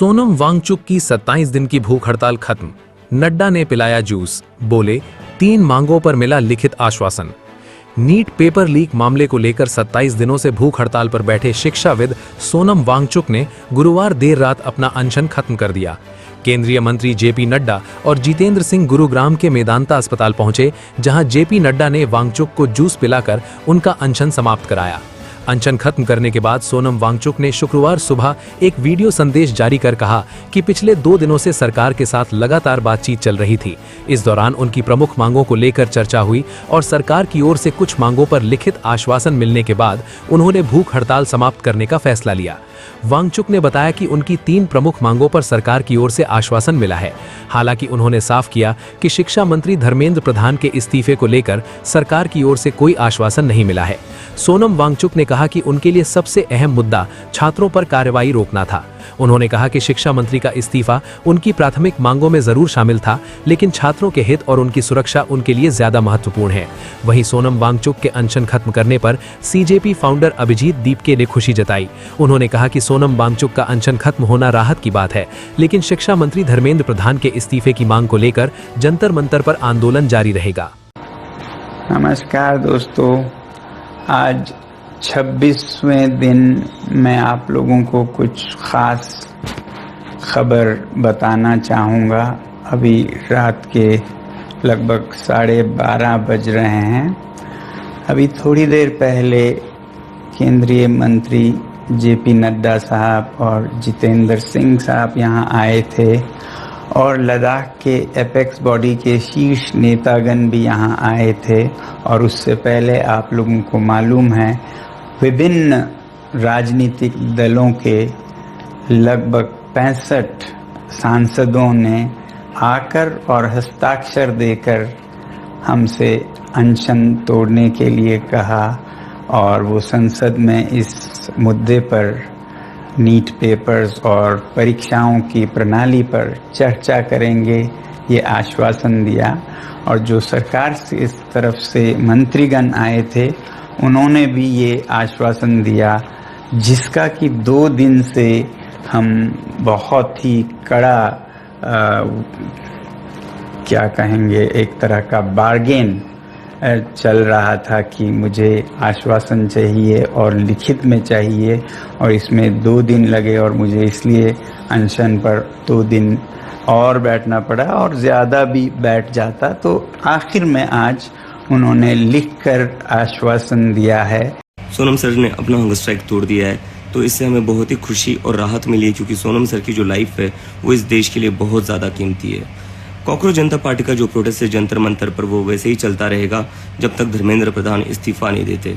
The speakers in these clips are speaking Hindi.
सोनम वांगचुक की 27 दिन की भूख हड़ताल खत्म। नड्डा ने पिलाया जूस, बोले 3 मांगों पर मिला लिखित आश्वासन। नीट पेपर लीक मामले को लेकर 27 दिनों से भूख हड़ताल पर बैठे शिक्षाविद सोनम वांगचुक ने गुरुवार देर रात अपना अनशन खत्म कर दिया। केंद्रीय मंत्री जेपी नड्डा और जितेंद्र सिंह गुरुग्राम के मेदांता अस्पताल पहुंचे, जहां जेपी नड्डा ने वांगचुक को जूस पिलाकर उनका अनशन समाप्त कराया। अनशन खत्म करने के बाद सोनम वांगचुक ने शुक्रवार सुबह एक वीडियो संदेश जारी कर कहा कि पिछले 2 दिनों से सरकार के साथ लगातार बातचीत चल रही थी। इस दौरान उनकी प्रमुख मांगों को लेकर चर्चा हुई और सरकार की ओर से कुछ मांगों पर लिखित आश्वासन मिलने के बाद उन्होंने भूख हड़ताल समाप्त करने का फैसला लिया। वांगचुक ने बताया कि उनकी 3 प्रमुख मांगों पर सरकार की ओर से आश्वासन मिला है। हालांकि उन्होंने साफ किया कि शिक्षा मंत्री धर्मेंद्र प्रधान के इस्तीफे को लेकर सरकार की ओर से कोई आश्वासन नहीं मिला है। सोनम वांगचुक ने कहा कि उनके लिए सबसे अहम मुद्दा छात्रों पर कार्रवाई रोकना था। उन्होंने कहा कि शिक्षा मंत्री का इस्तीफा उनकी प्राथमिक मांगों में जरूर शामिल था, लेकिन छात्रों के हित और उनकी सुरक्षा उनके लिए ज्यादा महत्वपूर्ण है। वहीं सोनम वांगचुक के अनशन खत्म करने पर सीजेपी फाउंडर अभिजीत दीपके ने खुशी जताई। उन्होंने कहा कि सोनम वांगचुक का अनशन खत्म होना राहत की बात है, लेकिन शिक्षा मंत्री धर्मेंद्र प्रधान के इस्तीफे की मांग को लेकर जंतर मंतर पर आंदोलन जारी रहेगा। नमस्कार दोस्तों, आज 26वें दिन मैं आप लोगों को कुछ ख़ास खबर बताना चाहूँगा। अभी रात के लगभग 12:30 बज रहे हैं। अभी थोड़ी देर पहले केंद्रीय मंत्री जेपी नड्डा साहब और जितेंद्र सिंह साहब यहाँ आए थे और लद्दाख के एपेक्स बॉडी के शीर्ष नेतागण भी यहाँ आए थे। और उससे पहले आप लोगों को मालूम है, विभिन्न राजनीतिक दलों के लगभग 65 सांसदों ने आकर और हस्ताक्षर देकर हमसे अनशन तोड़ने के लिए कहा और वो संसद में इस मुद्दे पर नीट पेपर्स और परीक्षाओं की प्रणाली पर चर्चा करेंगे, ये आश्वासन दिया। और जो सरकार से इस तरफ से मंत्रीगण आए थे, उन्होंने भी ये आश्वासन दिया, जिसका कि 2 दिन से हम बहुत ही कड़ा क्या कहेंगे, एक तरह का बार्गेन चल रहा था कि मुझे आश्वासन चाहिए और लिखित में चाहिए, और इसमें 2 दिन लगे और मुझे इसलिए अनशन पर 2 दिन और बैठना पड़ा, और ज़्यादा भी बैठ जाता तो आखिर में आज उन्होंने लिखकर आश्वासन दिया है। सोनम सर ने अपना हंगर स्ट्राइक तोड़ दिया है, तो इससे हमें बहुत ही खुशी और राहत मिली है, क्योंकि सोनम सर की जो लाइफ है वो इस देश के लिए बहुत ज़्यादा कीमती है। कॉकरोच जनता पार्टी का जो प्रोटेस्ट है जंतर मंतर पर, वो वैसे ही चलता रहेगा जब तक धर्मेंद्र प्रधान इस्तीफा नहीं देते।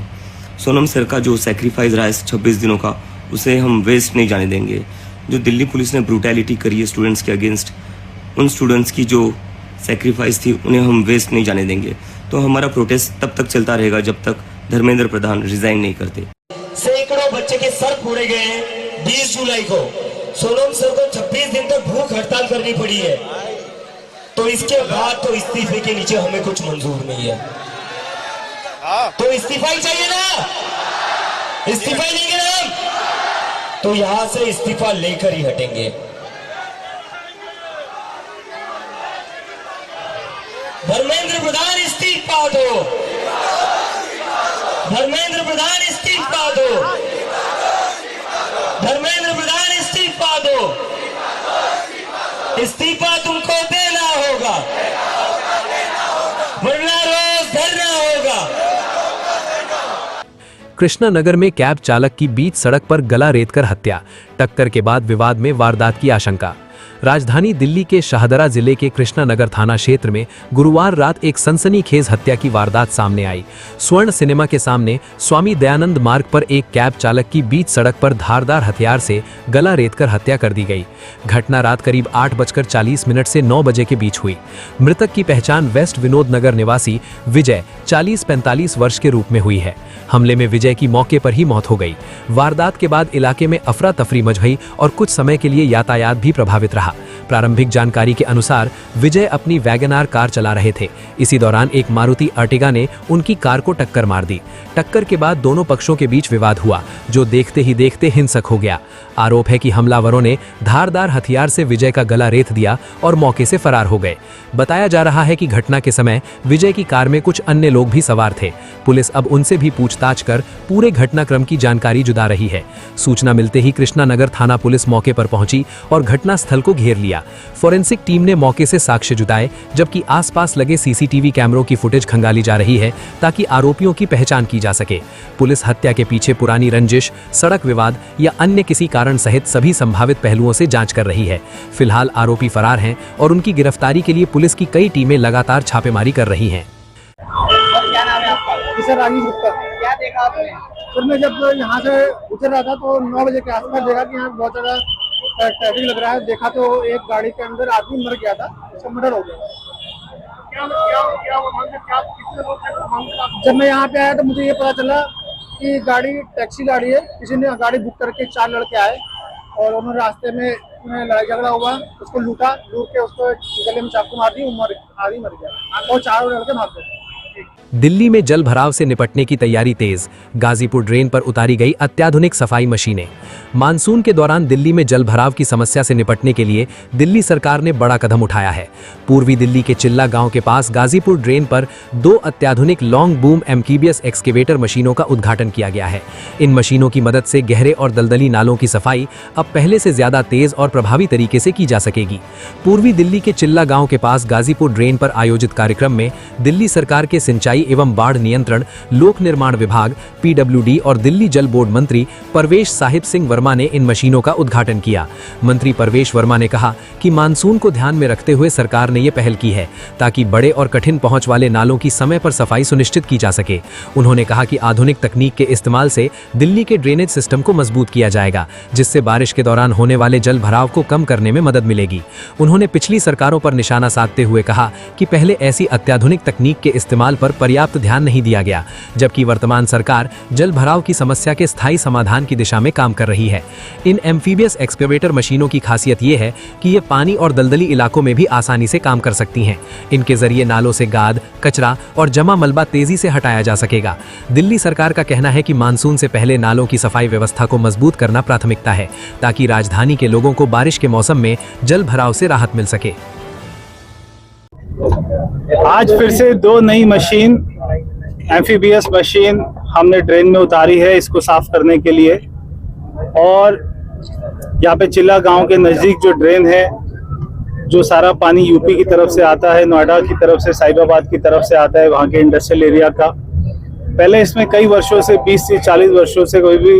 सोनम सर का जो सेक्रीफाइस रहा है 26 दिनों का, उसे हम वेस्ट नहीं जाने देंगे। जो दिल्ली पुलिस ने ब्रूटैलिटी करी है स्टूडेंट्स के अगेंस्ट, उन स्टूडेंट्स की जो सेक्रीफाइस थी उन्हें हम वेस्ट नहीं जाने देंगे। तो हमारा प्रोटेस्ट तब तक चलता रहेगा जब तक धर्मेंद्र प्रधान रिजाइन नहीं करते। सैकड़ों बच्चे के सर फोड़े गए हैं 20 जुलाई को। सोनम सर को 26 दिन तक भूख हड़ताल करनी पड़ी है, तो इसके बाद तो इस्तीफे के नीचे हमें कुछ मंजूर नहीं है। तो इस्तीफा ही चाहिए ना, इस्तीफा ही लेंगे ना हम, तो यहां से इस्तीफा लेकर ही हटेंगे। धर्मेंद्र प्रधान इस्तीफा दो, धर्मेंद्र प्रधान इस्तीफा दो, धर्मेंद्र प्रधान इस्तीफा दो, इस्तीफा तुमको देना होगा, वरना रोज धरना होगा। कृष्णानगर में कैब चालक की बीच सड़क पर गला रेतकर हत्या, टक्कर के बाद विवाद में वारदात की आशंका। राजधानी दिल्ली के शाहदरा जिले के कृष्णानगर थाना क्षेत्र में गुरुवार रात एक सनसनीखेज हत्या की वारदात सामने आई। स्वर्ण सिनेमा के सामने स्वामी दयानंद मार्ग पर एक कैब चालक की बीच सड़क पर धारदार हथियार से गला रेतकर हत्या कर दी गई। घटना रात करीब 8:40 से 9 बजे के बीच हुई। मृतक की पहचान वेस्ट विनोद नगर निवासी विजय 40-45 वर्ष के रूप में हुई है। हमले में विजय की मौके पर ही मौत हो गई। वारदात के बाद इलाके में अफरा तफरी मच गई और कुछ समय के लिए यातायात भी प्रभावित रहा। प्रारंभिक जानकारी के अनुसार विजय अपनी वैगनार कार चला रहे थे। इसी दौरान एक मारुति अर्टिगा ने उनकी कार को टक्कर मार दी। टक्कर के बाद दोनों पक्षों के बीच विवाद हुआ, जो देखते ही देखते हिंसक हो गया। आरोप है कि हमलावरों ने धारदार हथियार से विजय का गला रेत दिया और मौके से फरार हो गए। बताया जा रहा है कि घटना के समय विजय की कार में कुछ अन्य लोग भी सवार थे। पुलिस अब उनसे भी पूछताछ कर पूरे घटनाक्रम की जानकारी जुटा रही है। सूचना मिलते ही कृष्णानगर थाना पुलिस मौके पर पहुंची और घटनास्थल को घेर लिया। फोरेंसिक टीम ने मौके से साक्ष्य जुटाए, जबकि आसपास लगे सीसीटीवी कैमरों की फुटेज खंगाली जा रही है ताकि आरोपियों की पहचान की जा सके। पुलिस हत्या के पीछे पुरानी रंजिश, सड़क विवाद या अन्य किसी कारण सहित सभी संभावित पहलुओं से जांच कर रही है। फिलहाल आरोपी फरार हैं और उनकी गिरफ्तारी के लिए पुलिस की कई टीमें लगातार छापेमारी कर रही हैं। क्या नाम है आपका? सर राजीव गुप्ता। क्या देखा आपने? सर मैं जब यहाँ से उतर रहा था तो 9 बजे के आसपास देखा कि यहाँ बहुत ज्यादा ट्रैफिक लग रहा है। देखा तो एक गाड़ी के अंदर आदमी मर गया था, उसका मर्डर हो गया। जब मैं यहाँ पे आया तो मुझे ये पता चला कि गाड़ी टैक्सी गाड़ी है, किसी ने गाड़ी बुक करके 4 लड़के आए और उन्होंने रास्ते में लड़ाई झगड़ा हुआ, उसको लूट के उसको गले में चाकू मार दी, आदमी मर गया और 4 लड़के भाग गए। दिल्ली में जल भराव से निपटने की तैयारी तेज, गाजीपुर ड्रेन पर उतारी गई अत्याधुनिक सफाई मशीनें। मानसून के दौरान दिल्ली में जल भराव की समस्या से निपटने के लिए दिल्ली सरकार ने बड़ा कदम उठाया है। पूर्वी दिल्ली के चिल्ला गांव के पास गाजीपुर ड्रेन पर 2 अत्याधुनिक लॉन्ग बूम एमकीबीएस एक्सकेवेटर मशीनों का उद्घाटन किया गया है। इन मशीनों की मदद से गहरे और दलदली नालों की सफाई अब पहले से ज्यादा तेज और प्रभावी तरीके से की जा सकेगी। पूर्वी दिल्ली के चिल्ला गांव के पास गाजीपुर ड्रेन पर आयोजित कार्यक्रम में दिल्ली सरकार के सिंचाई एवं बाढ़ नियंत्रण, लोक निर्माण विभाग, पीडब्ल्यूडी और दिल्ली जल बोर्ड मंत्री परवेश साहिब सिंह वर्मा ने इन मशीनों का उद्घाटन किया। मंत्री परवेश वर्मा ने कहा कि मानसून को ध्यान में रखते हुए सरकार ने ये पहल की है ताकि बड़े और कठिन पहुंच वाले नालों की समय पर सफाई सुनिश्चित की जा सके। उन्होंने कहा कि आधुनिक तकनीक के इस्तेमाल से दिल्ली के ड्रेनेज सिस्टम को मजबूत किया जाएगा, जिससे बारिश के दौरान होने वाले जल भराव को कम करने में मदद मिलेगी। उन्होंने पिछली सरकारों पर निशाना साधते हुए कहा कि पहले ऐसी अत्याधुनिक तकनीक के इस्तेमाल पर पर्याप्त ध्यान नहीं दिया गया, जबकि वर्तमान सरकार जल भराव की समस्या के स्थायी समाधान की दिशा में काम कर रही है। इन एम्फीबियस एक्सकेवेटर मशीनों की खासियत ये है कि ये पानी और दलदली इलाकों में भी आसानी से काम कर सकती हैं। इनके जरिए नालों से गाद, कचरा और जमा मलबा तेजी से हटाया जा सकेगा। दिल्ली सरकार का कहना है कि मानसून से पहले नालों की सफाई व्यवस्था को मजबूत करना प्राथमिकता है, ताकि राजधानी के लोगों को बारिश के मौसम में जल भराव से राहत मिल सके। आज फिर से 2 नई मशीन, एम्फीबियस मशीन हमने ड्रेन में उतारी है इसको साफ करने के लिए। और यहाँ पे चिल्ला गांव के नज़दीक जो ड्रेन है, जो सारा पानी यूपी की तरफ से आता है, नोएडा की तरफ से, साहिबाबाद की तरफ से आता है, वहाँ के इंडस्ट्रियल एरिया का। पहले इसमें कई वर्षों से 20 से 40 वर्षों से कोई भी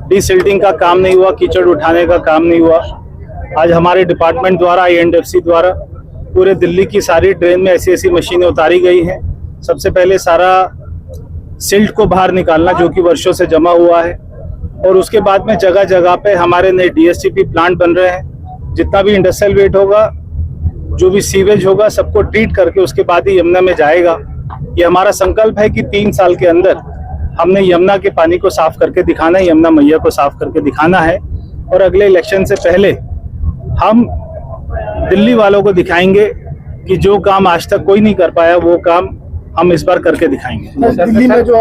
डिसिल्टिंग का काम नहीं हुआ, कीचड़ उठाने का काम नहीं हुआ। आज हमारे डिपार्टमेंट द्वारा, INDFC द्वारा पूरे दिल्ली की सारी ड्रेन में ऐसी मशीनें उतारी गई हैं। सबसे पहले सारा सिल्ट को बाहर निकालना जो कि वर्षों से जमा हुआ है, और उसके बाद में जगह जगह पे हमारे नए DSTP प्लांट बन रहे हैं। जितना भी इंडस्ट्रियल वेट होगा, जो भी सीवेज होगा, सबको ट्रीट करके उसके बाद ही यमुना में जाएगा। ये हमारा संकल्प है कि 3 साल के अंदर हमने यमुना के पानी को साफ करके दिखाना है, यमुना मैया को साफ करके दिखाना है। और अगले इलेक्शन से पहले हम दिल्ली वालों को दिखाएंगे कि जो काम आज तक कोई नहीं कर पाया वो काम हम इस बार करके दिखाएंगे। दिल्ली में जो